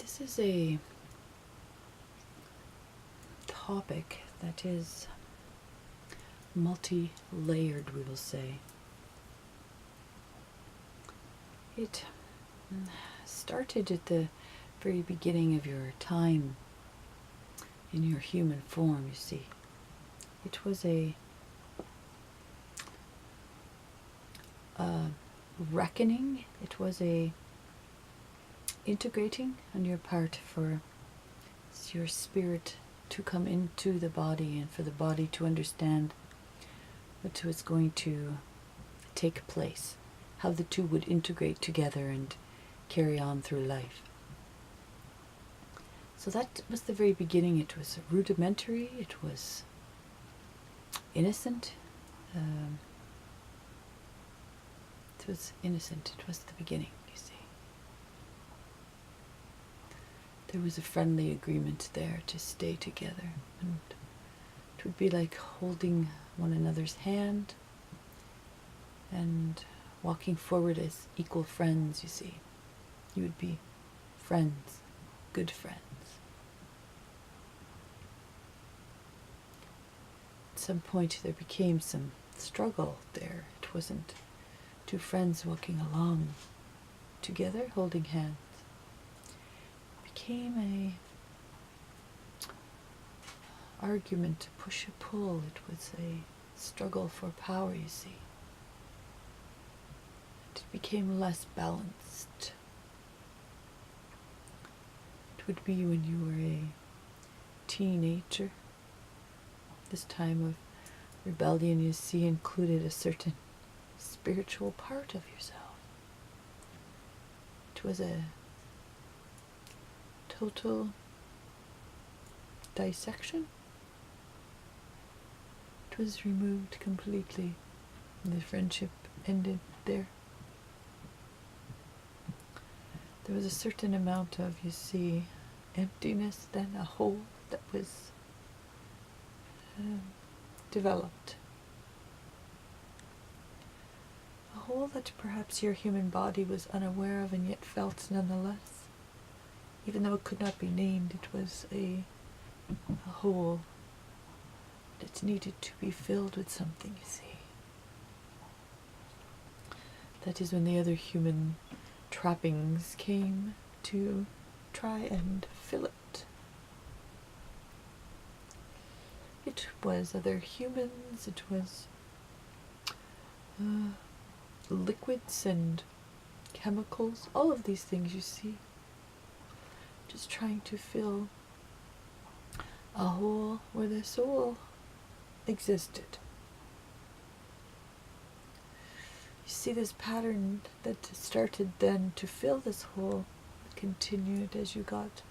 This is a topic that is multi-layered, we will say. It started at the very beginning of your time in your human form, you see. It was a reckoning. It was a integrating on your part for your spirit to come into the body and for the body to understand what was going to take place, how the two would integrate together and carry on through life. So that was the very beginning. It was rudimentary, it was innocent. It was innocent, it was the beginning, you see. There was a friendly agreement there to stay together, and it would be like holding one another's hand and walking forward as equal friends, you see. You would be friends, good friends. At some point there became some struggle there. It wasn't two friends walking along together, holding hands. It became a argument, a push and pull. It was a struggle for power, you see. It became less balanced. It would be when you were a teenager. This time of rebellion, you see, included a certain spiritual part of yourself. It was a total dissection. It was removed completely, and the friendship ended there. There was a certain amount of, you see, emptiness, then a hole that was developed. A hole that perhaps your human body was unaware of and yet felt nonetheless. Even though it could not be named, it was a hole that needed to be filled with something, you see. That is when the other human trappings came to try and fill it. It was other humans, it was liquids and chemicals, all of these things, you see. Just trying to fill a hole where the soul existed. You see, this pattern that started then to fill this hole continued as you got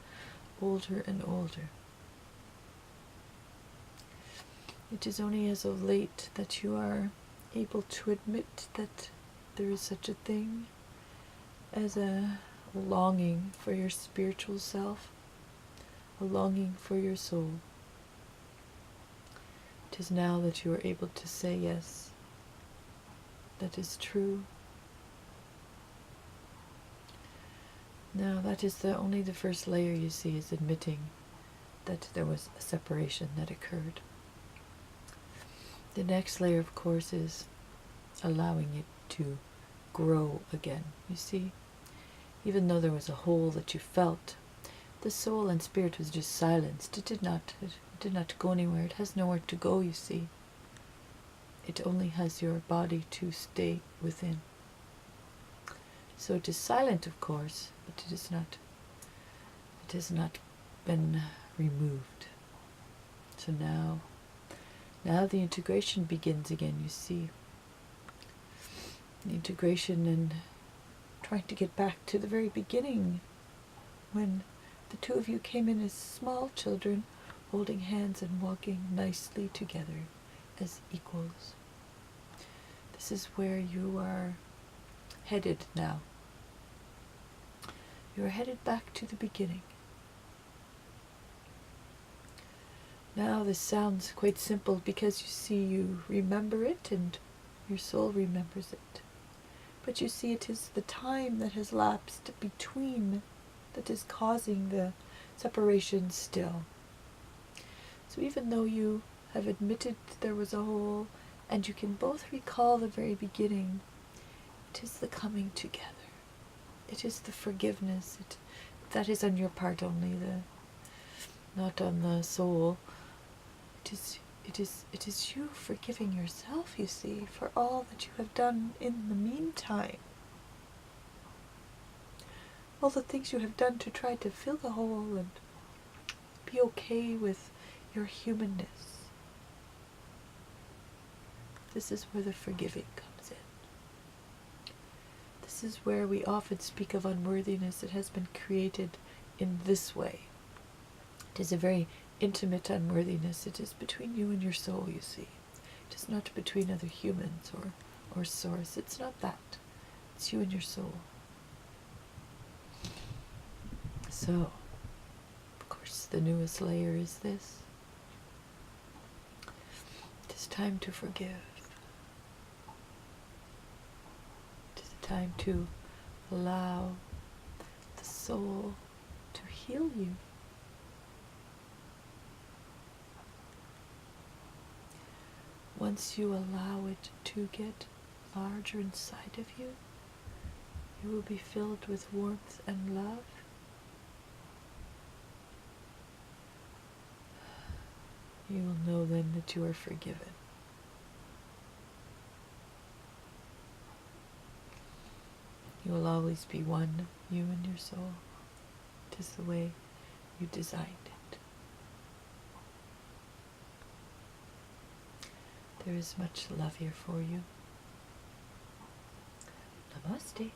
older and older. It is only as of late that you are able to admit that there is such a thing as a longing for your spiritual self, a longing for your soul. It is now that you are able to say, yes, that is true. Now that is only the first layer, you see, is admitting that there was a separation that occurred. The next layer, of course, is allowing it to grow again. You see, even though there was a hole that you felt, the soul and spirit was just silenced. It did not go anywhere. It has nowhere to go, you see. It only has your body to stay within. So it is silent, of course, but it has not been removed. So now the integration begins again, you see. The integration and trying to get back to the very beginning when the two of you came in as small children, holding hands and walking nicely together as equals. This is where you are headed now. You are headed back to the beginning. Now this sounds quite simple because you see, you remember it and your soul remembers it. But you see, it is the time that has lapsed between that is causing the separation still. So even though you have admitted there was a hole, and you can both recall the very beginning, it is the coming together. It is the forgiveness. That is on your part only, not on the soul. It is you forgiving yourself, you see, for all that you have done in the meantime. All the things you have done to try to fill the hole and be okay with your humanness. This is where the forgiving comes in. This is where we often speak of unworthiness that has been created in this way. It is a very intimate unworthiness. It is between you and your soul, you see. It is not between other humans or source. It's not that. It's you and your soul. So, of course, the newest layer is this. It is time to forgive. It is time to allow the soul to heal you. Once you allow it to get larger inside of you, you will be filled with warmth and love. You will know then that you are forgiven. You will always be one, you and your soul. It is the way you designed it. There is much love here for you. Namaste.